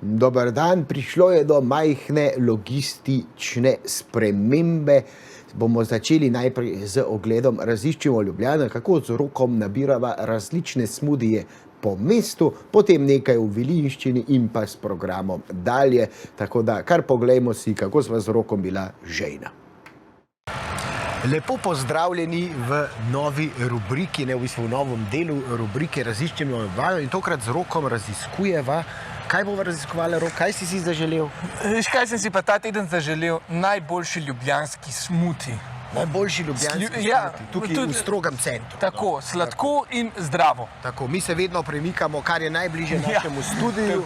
Dober dan, prišlo je do majhne logistične spremembe. Bomo začeli najprej z ogledom Raziščimo Ljubljano, kako z Rokom nabirava različne smudije po mestu, potem nekaj v Vilinščini in pa s programom dalje. Tako da kar poglejmo si, kako sva z Rokom bila žejna. Lepo pozdravljeni v novi rubriki, v bistvu v novem delu rubrike Raziščimo Ljubljano in tokrat z Rokom raziskujeva. Kaj bova raziskovala, Rok? Kaj si zaželel? Veš, kaj sem si pa ta teden zaželel? Najboljši ljubljanski smuti. Najboljši ljubljanski smuti, tukaj v strogem centru. Tako, sladko in zdravo. Tako, mi se vedno premikamo, kar je najbližje našemu studiju,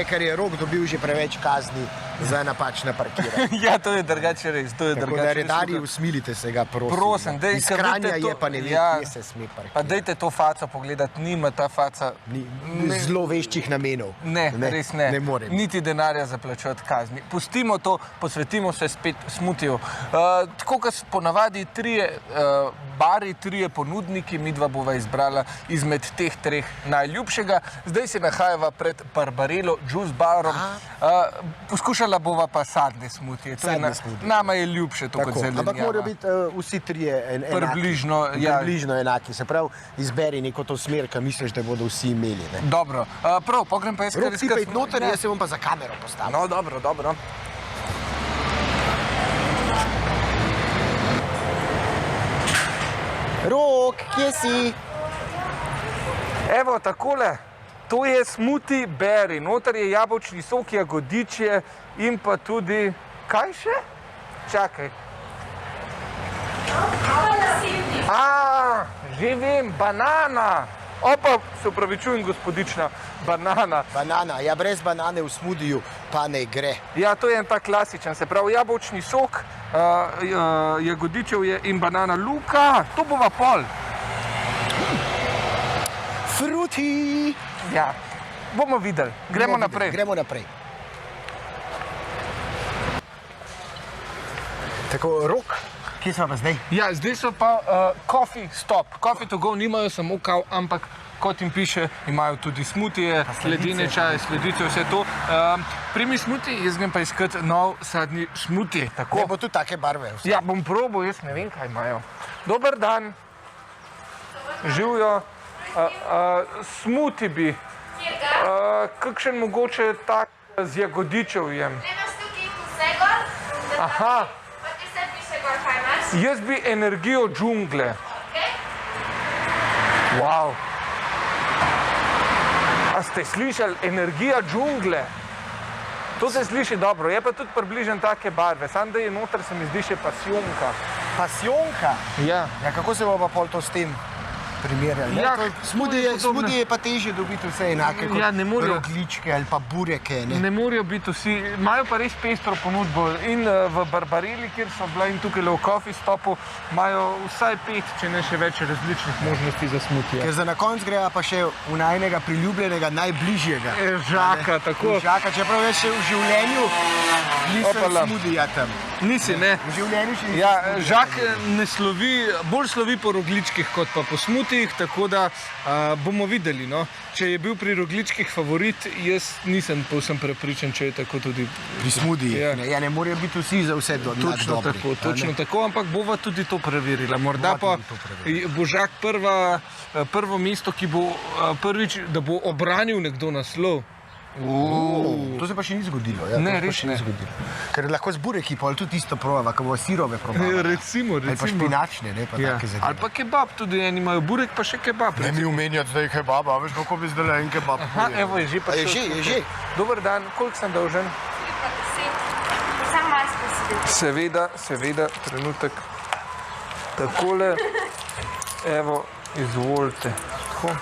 kar je Rok dobil že preveč kazni za napačna parkiranja. Ja, to je drugače res. Tako da redarji, usmilite se ga, prosim. Prosim, iz Kranja je pa ne ve, kje se sme parkirati. Pa dajte to faco pogledati, nima ta faca zelo veščih namenov. Ne, res ne. Ne more. Niti denarja za plačati kazni. Pustimo to, posvetimo se spet smutiju. Tako, kot ponavadi bari, trije ponudniki, midva bova izbrala izmed teh treh najljubšega. Zdaj se nahajava pred Barbarello Juice Barom. Poskušala bova pa sadne smutije. Nama je ljubše to kot zelenjava. Ampak morajo biti vsi trije enaki. Približno enaki. Se pravi, izberi neko to smer, ki misliš, da bodo vsi imeli. Dobro. Prav, pogrem pa jaz kar iskati. Rok, ti pa noter, jaz se bom pa za kamero postavil. No, dobro. Rok, kje si? Evo, takole. To je smuti berry. Noter je jabolčni sok, jagodičje in pa tudi... Kaj še? Čakaj. Že vem, banana. Opa, se upravičujem, gospodična, banana. Banana, ja, brez banane v smudiju pa ne gre. Ja, to je en tak klasičen, se pravi jabolčni sok, jagodičev in banana luka. To bova pol. Fruti! Ja, bomo videli. Gremo naprej. Tako, Rok, kje smo pa zdaj? Ja, zdaj so pa coffee stop. Coffee to go nimajo samo kav, ampak kot jim piše, imajo tudi smutije, ledene čaje, sledice, vse to. Primi smuti, jaz grem pa iskati nov sadni smuti. Ne bo tudi take barve. Ja, bom probal, jaz ne vem, kaj imajo. Dober dan. Živjo. Smuti bi. Kakšen mogoče tak z jagodičevjem. Nemaš tukaj vse gor? Aha. Pa ti vse piše gor, kaj imaš? Jaz bi energijo džungle. Wow. A ste slišali? Energija džungle. To se sliši dobro, je pa tudi približno take barve. Samo da je noter, se mi zdi še pasjonka. Pasjonka? Ja. Ja, kako se bo pa pol to s tem primerjali? Ja, smudije je pa težje dobiti vse enake kot rogljičke ali pa bureke. Ne morajo biti vsi, imajo pa res pestro ponudbo in v Barbarelli, kjer so bila, in tukaj v coffee stopu, imajo vsaj 5, če ne še več različnih možnosti za smutije. Ker za na konc greva pa še v najnega priljubljenega, najbližjega. Žaka, tako. Žaka, čeprav več v življenju nisem smudija tam. Nisi, ne? V življenju še nisem. Ja, Žak ne slovi, bolj slovi po rogljičkih kot pa po smutijih, tako da bomo videli, no. Če je bil pri rogljičkih favorit, jaz nisem povsem prepričan, če je tako tudi pri smudiji. Ja, ne morajo biti vsi za vse dobri. Točno tako, ampak bova tudi to preverila. Morda pa bo Žak prvo mesto, ki bo prvič, da bo obranil nekdo naslov. To se pa še ni zgodilo. Ne, res ne. Ker lahko z bureki pol tudi isto probava, ko bo sirove probava. Recimo. Ali pa špinačne, ne, pa take zadeve. Ali pa kebab, tudi eni imajo burek, pa še kebab. Ne mi omenjati zdaj kebaba, veš, kako bi zdaj en kebab. Aha, evo, je že pa še. Je že. Dober dan, koliko sem dolžen? 10. Samo malo sposediti. Seveda, trenutek. Takole, evo, izvolite. Tako.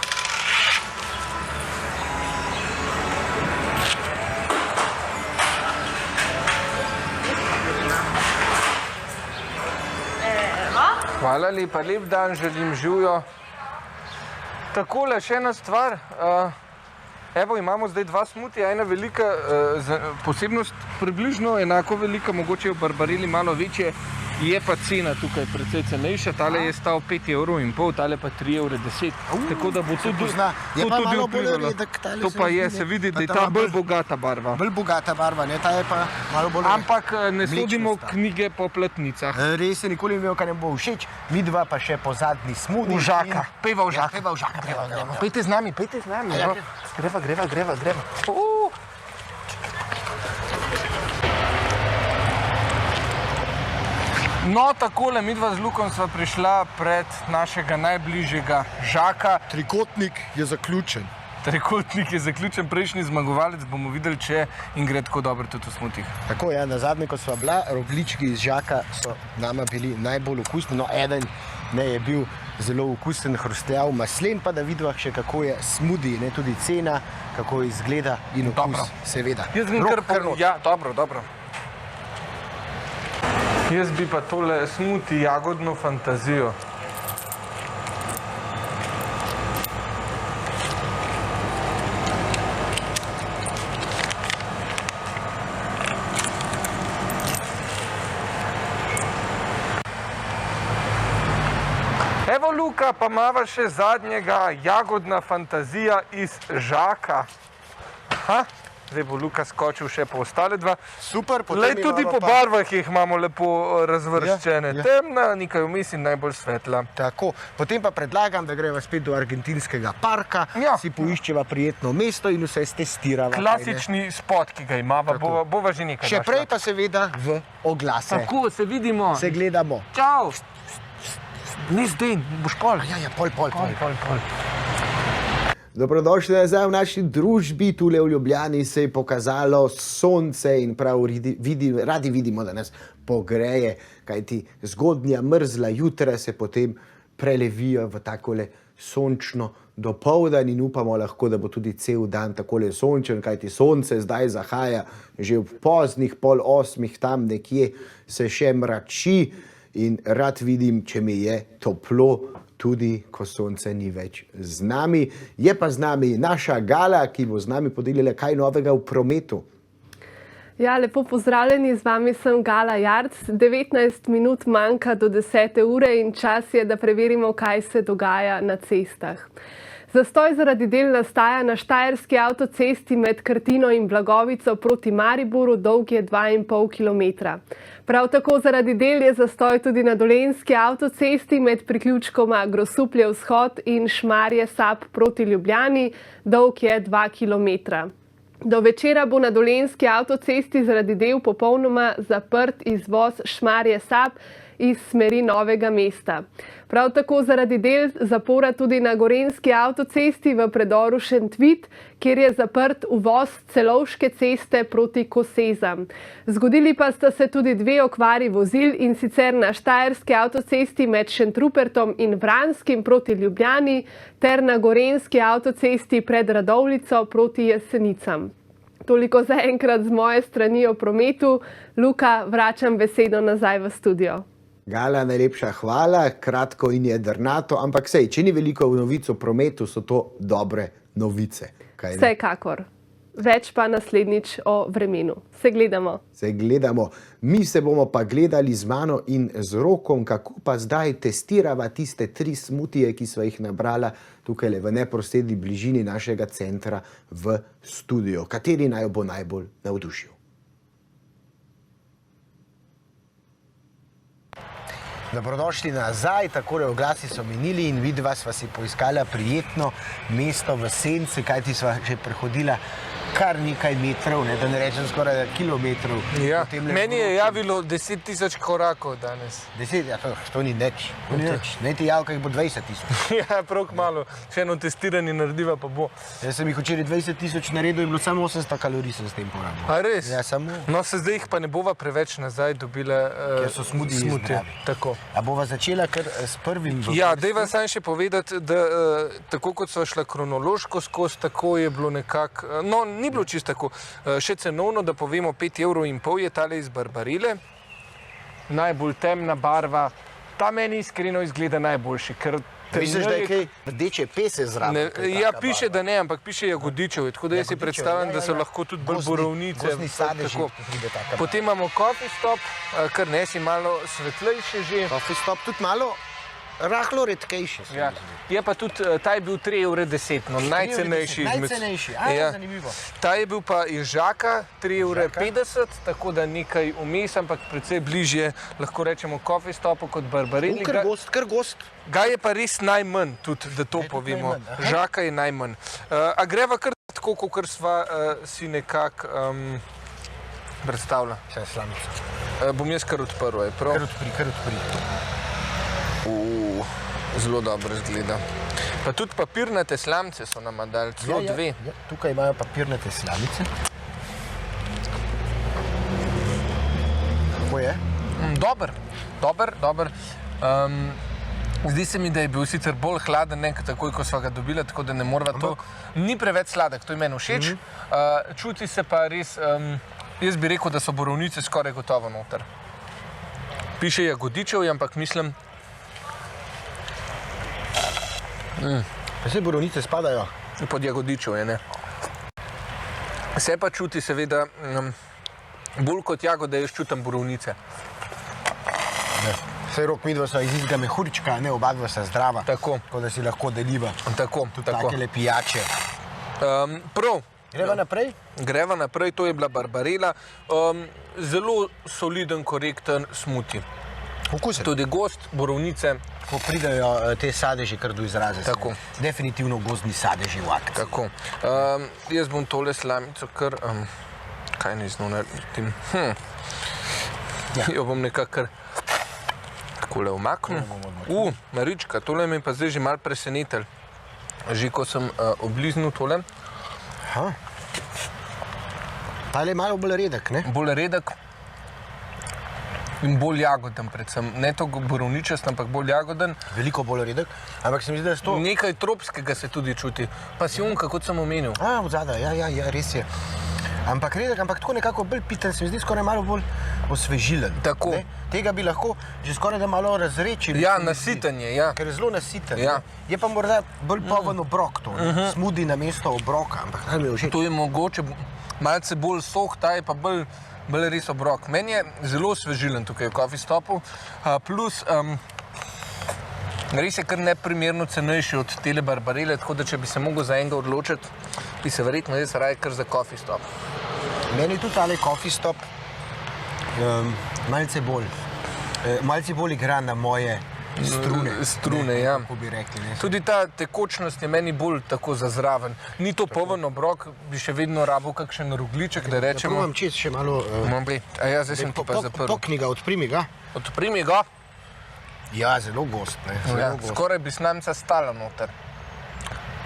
Hvala lepa, lep dan, želim, živjo. Takole, še ena stvar. Evo, imamo zdaj 2 smutija, ena velika posebnost, približno enako velika, mogoče v Barbarelli malo večje, Je pa cena tukaj precej cenejša, tale je stal 5,5 €, tale pa 3,10 €. Tako da bo tudi malo bolj vplivalo. redek tale. To pa je, se vidi, da je ta bolj bogata barva. Bolj bogata barva, ne, ta je pa malo bolj Ampak ne sodimo knjige po platnicah. Res je, nikoli ne vem, kaj ne bo všeč. Midva pa še po zadnji smudi. Užaka, pejva užaka. Pejva užaka. Pejte z nami. Ja, Greva. No, takole, midva z Lukom sva prišla pred našega najbližjega Žaka. Trikotnik je zaključen. Trikotnik je zaključen, prejšnji zmagovalec, bomo videli, če in gre tako dobro tudi v smutih. Tako, ja, na zadnje, ko sva bila, rogljički iz Žaka so nama bili najbolj okusni. No, eden je bil zelo okusen, hrustljav, maslen, pa da vidiva še, kako je smudi, ne, tudi cena, kako izgleda in okus, seveda. Jaz bi ja, dobro. Jaz bi pa tole smuti jagodno fantazijo. Evo, Luka, pa imava še zadnjega, jagodna fantazija iz Žaka. Zdaj bo Luka skočil še po ostale dva. Super, potem tudi po barvah jih imamo lepo razvrščene. Temna, nekaj vmes in najbolj svetla. Tako, potem pa predlagam, da greva spet do argentinskega parka, si poiščeva prijetno mesto in vse stestirava. Klasični spot, ki ga imava, bova že nekaj našla. Še prej pa seveda v oglase. Tako, se vidimo. Se gledamo. Čau. Ni zdaj, boš pol. Ja, pol. Dobrodošli nazaj v naši družbi. Tule v Ljubljani se je pokazalo sonce in prav radi vidimo, da nas pogreje, kajti zgodnja mrzla jutra se potem prelevijo v takole sončno dopoldan in upamo lahko, da bo tudi cel dan takole sončen, kajti sonce zdaj zahaja že ob poznih 7:30 tam nekje se še mrači in rad vidim, če mi je toplo, tudi ko sonce ni več z nami. Je pa z nami naša Gala, ki bo z nami podelila kaj novega v prometu. Ja, lepo pozdravljeni, z vami sem Gala Jarc. 19 minut manjka do 10. ure in čas je, da preverimo, kaj se dogaja na cestah. Zastoj zaradi del nastaja na štajerski avtocesti med Krtino in Blagovico proti Mariboru, dolg je 2,5 kilometra. Prav tako zaradi del je zastoj tudi na dolenjski avtocesti med priključkoma Grosuplje vzhod in Šmarje Sap proti Ljubljani, dolg je 2 kilometra. Do večera bo na dolenjski avtocesti zaradi del popolnoma zaprt izvoz Šmarje Sap iz smeri Novega mesta. Prav tako zaradi del zapora tudi na gorenjski avtocesti v predoru Šentvit, kjer je zaprt uvoz Celovške ceste proti Kosezam. Zgodili pa sta se tudi 2 okvari vozil in sicer na štajerski avtocesti med Šentrupertom in Vranskim proti Ljubljani ter na gorenjski avtocesti pred Radovljico proti Jesenicam. Toliko zaenkrat z moje strani o prometu. Luka, vračam besedo nazaj v studio. Gala, najlepša hvala, kratko in jedrnato, ampak sej, če ni veliko novic o prometu, so to dobre novice. Vsekakor. Več pa naslednjič o vremenu. Se gledamo. Mi se bomo pa gledali z mano in z Rokom, kako pa zdaj testirava tiste 3 smutije, ki sva jih nabrala tukaj v neposredni bližini našega centra v studiu. Kateri naj bo najbolj navdušil? Dobrodošli nazaj, takole oglasi so minili in vidva sva si poiskala prijetno mesto v senci, kajti sva že prehodila kar nekaj metrov, ne, da ne rečem skoraj kilometrov. Ja, meni je javilo 10 000 korakov danes. 10? Ja, to ni nič. Ne ti javka jih bo 20 000. Ja, prav malo. Še eno testiranje narediva pa bo. Jaz sem jih včeraj 20 000 naredil in bilo samo 800 kalorij sem s tem porabil. A res? Ja, samo. No, se zdaj jih pa ne bova preveč nazaj dobila ker so smutije zdravi. Tako. A bova začela kar s prvim? Ja, dajva sam še povedati, da tako kot so šla kronološko skozi, tako je bilo nekako, no, ni bilo čisto tako. Še cenovno, da povemo, 5,5 € je tale iz Barbarile. Najbolj temna barva. Ta meni iskreno izgleda najboljši, ker Misliš, da je kaj rdeče pese zraven? Ja, piše, da ne, ampak piše jagodičev, tako da jaz si predstavljam, da so lahko tudi bolj borovnice. Gozdni sadeži. Potem imamo coffee stop, kar nesi malo svetlejše že. Coffee stop tudi malo rahlo redkejši. Ja. Je pa tudi, ta je bil 3,10 €, no, najcenejši izmed. Najcenejši, zanimivo. Ta je bil pa iz Žaka, 3,50 €, tako da nekaj vmes, ampak precej bližje, lahko rečemo, coffee stopu kot Barbarelli. Kar gost. Ga je pa res najmanj, tudi, da to povemo. Žaka je najmanj. A greva kar tako, kot sva si nekako predstavlja. Vse je slamica. Bom jaz kar odprl, je prav? Kar odpri. Zelo dobro izgleda. Pa tudi papirnate slamice so nama dali, celo dve. Ja, tukaj imajo papirnate slamice. Kako je? Dober. Zdi se mi, da je bil sicer bolj hladen, ne takoj, ko sva ga dobila, tako da ne morava to. Ni preveč sladek, to je meni všeč. Čuti se pa res, jaz bi rekel, da so borovnice skoraj gotovo noter. Piše jagodičev, ampak mislim, Vse borovnice spadajo. pod jagodičev je, ne. Se pa čuti seveda, bolj kot jagode, jaz čutim borovnice. Vse Rok, midva sva iz istega mehurčka, ne, oba dva sta zdrava. Tako. Tako da si lahko deliva. Tako. Takele pijače. Prav. Greva naprej? To je bila Barbarella. Zelo soliden, korekten smuti. Okusen. Tudi gost, borovnice. Ko pridajo te sadeži kar do izraze. Tako. Definitivno gozdni sadeži v akciji. Tako. Jaz bom tole slamico kar, kaj ne znam naredim, jo bom nekako kar takole umaknil. Marička, tole me pa zdaj že malo presenetil. Že ko sem obliznil tole. Tale je malo bolj redek, ne? Bolj redek in bolj jagoden predvsem. Ne to borovničast, ampak bolj jagoden. Veliko bolj redek, ampak se mi zdi, da je to... Nekaj tropskega se tudi čuti. Pasionka, kot sem omenil. Od zadaj, ja, res je. Ampak redek, ampak tako nekako bolj piten, se mi zdi skoraj malo bolj osvežilen. Tako. Ne? Tega bi lahko že skoraj da malo razrečili. Ja, nasiten je, ja. Ker je zelo nasiten. Ja. Je pa morda bolj poln obrok to, smudi na mesto obroka, ampak kaj mi je všeč? To je mogoče malce bolj soh, ta je pa bolj res obrok. Meni je zelo osvežilen tukaj v coffee stopu, plus res je kar neprimerno cenejši od tele Barbarelle, tako da če bi se mogel za enega odločiti, bi se verjetno jaz raje kar za coffee stop. Meni tudi tale coffee stop malce bolj igra na moje strune, ja. Kako bi rekli, ne? Tudi ta tekočnost je meni bolj tako za zraven. Ni to poln obrok, bi še vedno rabil kakšen rogljiček, da rečemo. Probam čez še malo... Ja, zdaj sem ti pa zaprl. Pokni ga, odpri mi ga. Odpri mi ga. Ja, zelo gost, ne. Skoraj bi slamica stala noter.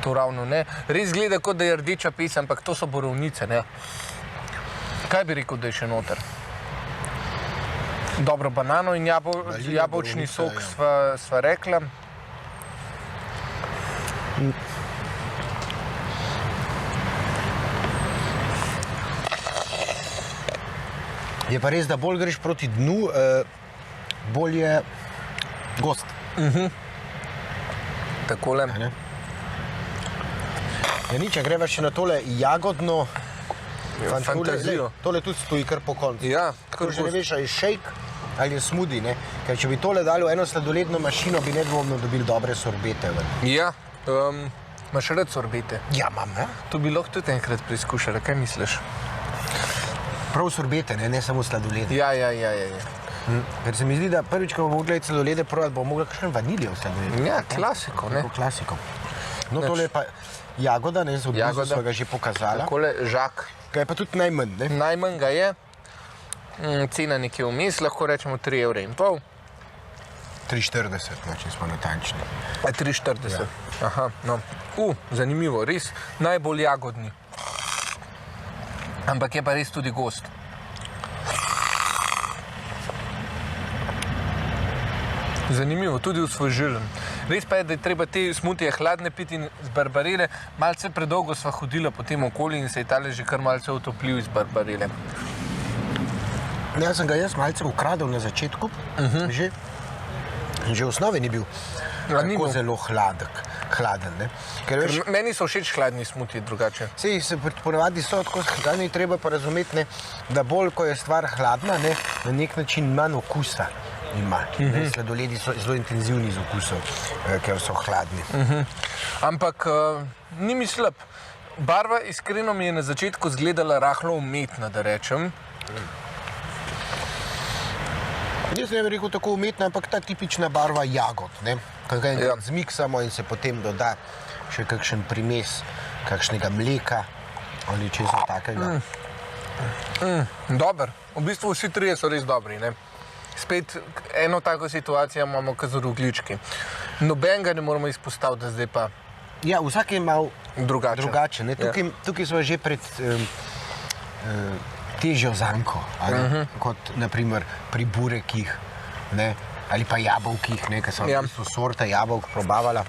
To ravno ne. Res gleda, kot da je rdeča pesa, ampak to so borovnice, ne. Kaj bi rekel, da je še noter? Dobro, banano in jabolčni sok sva rekla. Je pa res, da bolj greš proti dnu, bolj je gost. Takole. Ja, nič, greva še na tole jagodno fantazijo. Tole tudi stoji kar po koncu. Ja, tako že ne veš, ali je shake ali je smoothie, ne? Ker če bi tole dali v eno sladoledno mašino, bi nedvomno dobili dobre sorbete. Ja, imaš rad sorbete? Ja, imam, ne? To bi lahko tudi enkrat preizkušala, kaj misliš? Prav sorbete, ne samo sladolede. Ja. Ker se mi zdi, da prvič, ko bomo mogli sladolede provati, bomo mogli kakšen vaniljev sladolede. Ja, klasiko, ne? Klasiko. No, tole je pa jagoda, ne, z odblizu sva ga že pokazala. Takole Žak. Ga je pa tudi najmanj, ne? Najmanj ga je. Cena nekje vmes, lahko rečemo 3,5 €. 3,40, če smo natančni. 3,40. Aha, no. Zanimivo, res najbolj jagodni. Ampak je pa res tudi gost. Zanimivo, tudi osvežilen. Res pa je, da je treba te smutije hladne piti in z Barbarelle. Malce predolgo sva hodila po tem okolju in se je tale že kar malce utoplil iz Barbarelle. Jaz sem ga malce ukradel na začetku, že. Že v osnovi ni bil ni tako bil. zelo hladen. Ne? Ker veš, Meni so všeč hladni smuti drugače. sej se ponavadi so tako hladni, treba pa razumeti, ne, da bolj, ko je stvar hladna, ne, na nek način manj okusa ima. Sladoledi so zelo intenzivni z okusom, ker so hladni. Ampak ni mi slab. Barva iskreno mi je na začetku izgledala rahlo umetna, da rečem. Jaz ne bi rekel tako umetna, ampak ta tipična barva jagod, ne? Ko ga enkrat zmiksamo in se potem doda še kakšen primes, kakšnega mleka ali česa takega. Dober. V bistvu vsi trije so res dobri. Ne? Spet eno tako situacijo imamo kot z rogljički. Nobenega ne moramo izpostaviti, da zdaj pa Ja, vsak je mal drugače. ne? Tukaj smo že pred težjo zanko, kot naprimer pri burekih, ne? Ali pa jabolkih, ker so sorte jabolk probavala.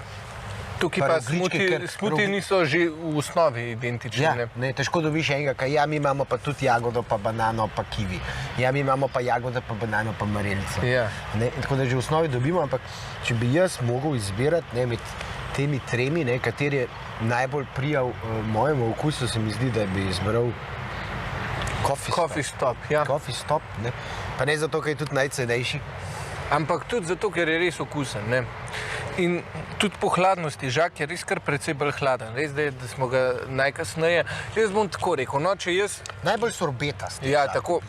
Tukaj pa smuti niso že v osnovi identični. Ja, ne, težko dobiš enega, kaj mi imamo pa tudi jagodo, pa banano, pa kiwi. Mi imamo pa jagodo, pa banano, pa marelico. Ja. Ne, tako da že v osnovi dobimo, ampak če bi jaz mogel izbirati med temi tremi, ne, kateri je najbolj prijal mojemu okusu, se mi zdi, da bi izbral Coffee Stop. Ja. Coffee Stop, ne. Pa ne zato, ker je tudi najcenejši. Ampak tudi zato, ker je res okusen. Ne? In tudi po hladnosti, žak je res kar precej bolj hladen. Res, da smo ga najkasneje. Jaz bom tako rekel, no, če jaz... Najbolj sorbetast. Ja, tako.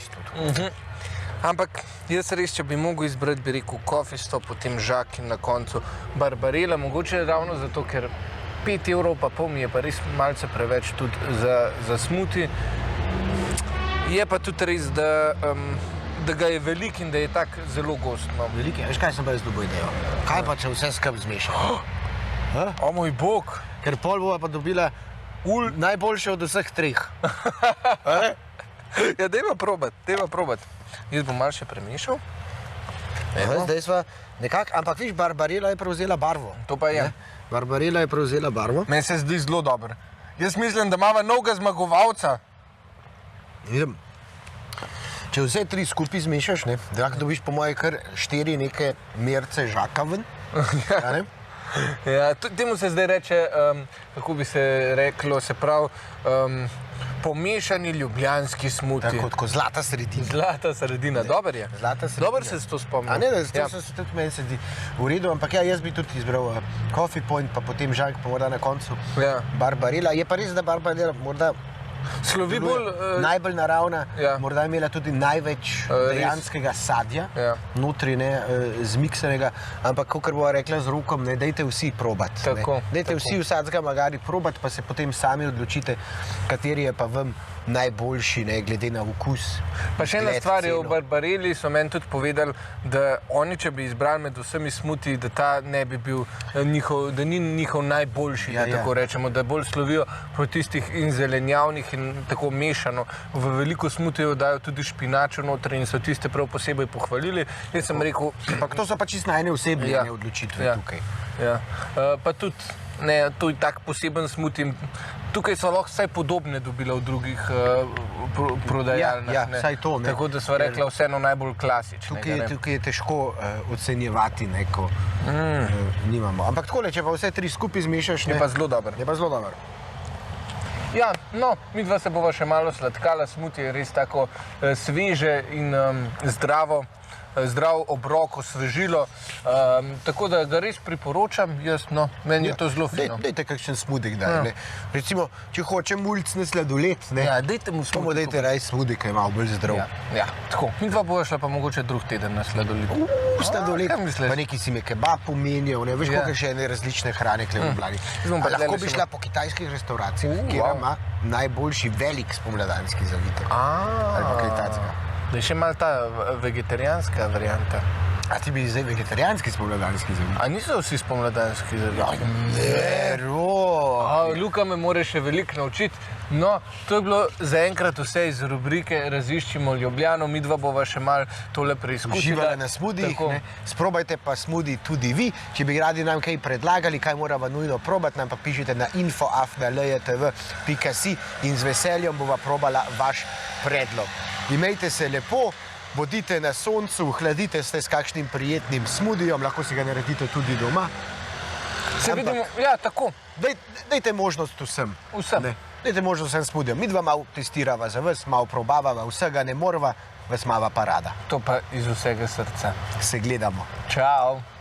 Ampak jaz res, če bi mogel izbrati, bi rekel Coffee Stop, potem žak in na koncu Barbarella. Mogoče ravno zato, ker 5 evrov pa pol mi je pa res malce preveč tudi za smuti. Je pa tudi res, da ga je velik in da je tak zelo gost. No. Velik je. Veš, kaj sem pa jaz dobil idejo? Kaj pa, če vse skupaj zmešamo? O moj bog! Ker pol bova pa dobila najboljše od vseh treh. Ja, dajmo probat. Jaz bom malo še premešal. Zdaj sva nekako, ampak viš, Barbarella je prevzela barvo. To pa je. Barbarella je prevzela barvo. Meni se zdi zelo dober. Jaz mislim, da imamo novega zmagovalca. Če vse tri skupaj zmešaš, ne, da lahko dobiš po moje kar 4 neke merce žaka ven. Ja, temu se zdaj reče, kako bi se reklo, se pravi, pomešani ljubljanski smuti. Tako kot zlata sredina. Zlata sredina, dober je. Zlata sredina. Dober se to spomnim. A ne, to se tudi meni se zdi v redu, ampak ja, jaz bi tudi izbral Coffee Point, pa potem žak, pa morda na koncu Barbarella. Je pa res, da Barbarella morda slovi bolj najbolj naravna, morda je imela tudi največ dejanskega sadja, notri, ne, zmiksanega, ampak kakor bova rekla z rokom, ne, dajte vsi probat. Dajte vsi vsakega magari probat, pa se potem sami odločite, kateri je pa vam najboljši, ne, glede na okus. Pa še ena stvar je, v Barbarelli so meni tudi povedali, da oni, če bi izbrali med vsemi smuti, da ta ne bi bil njihov, da ni njihov najboljši, da tako rečemo, da bolj slovijo po tistih in zelenjavnih in tako mešano. V veliko smutijev dajo tudi špinačo notri in so tiste prav posebej pohvalili. Jaz sem rekel... Ampak to so pa čisto najne osebne odločitve tukaj. Ja, pa tudi, ne, to je tak poseben smuti. Tukaj so lahko vsaj podobne dobila v drugih prodajalnah. Ja, vsaj to, ne. Tako da sva rekla vseeno najbolj klasičnega. Tukaj je težko ocenjevati, ne, ko nimamo. Ampak takole, če pa vse tri skupaj zmešaš, je pa zelo dober. Je pa zelo dober. Ja, no, midva se bova še malo sladkala, smuti je res tako sveže in zdrav obrok, osvežilo, tako da ga res priporočam, jaz, no, meni je to zelo fino. Dajte kakšen smudik, daj, ne. Recimo, če hoče mulcne sladoled, ne. Ja, dajte mu smudik. Dajte raj smudik, ki je malo bolj zdrav. Ja, tako. Midva bova šla pa mogoče drug teden na sladoled. Sladoled, pa neki si me kebab omenjal, ne, veš, koliko še ene različne hrane kle v Ljubljani. Lahko bi šla po kitajskih restauracijah, kjer ima najboljši velik spomladanski zavitek. Ali pa kaj takega. Da je še malo ta vegetarijanska varianta. A ti bi zdaj vegetarijanski spomladanski zavitek? A niso vsi spomladanski zavitek? Vero! Luka me more še veliko naučiti. No, to je bilo zaenkrat vse iz rubrike Raziščimo Ljubljano. Midva bova še malo tole preizkusila. Uživali na smudijih, ne? Sprobajte pa smudi tudi vi. Če bi radi nam kaj predlagali, kaj morava nujno probati, nam pa pišite na info@ljtv.si in z veseljem bova probala vaš predlog. Imejte se lepo bodite na soncu, hladite se s kakšnim prijetnim smudijom, lahko si ga naredite tudi doma. Se vidimo, ja, tako. Dajte možnost vsem. Vsem. Dajte možnost vsem smudijom. Midva malo testirava za vas, malo probavava, vsega ne morava, vas mava pa rada. To pa iz vsega srca. Se gledamo. Čau.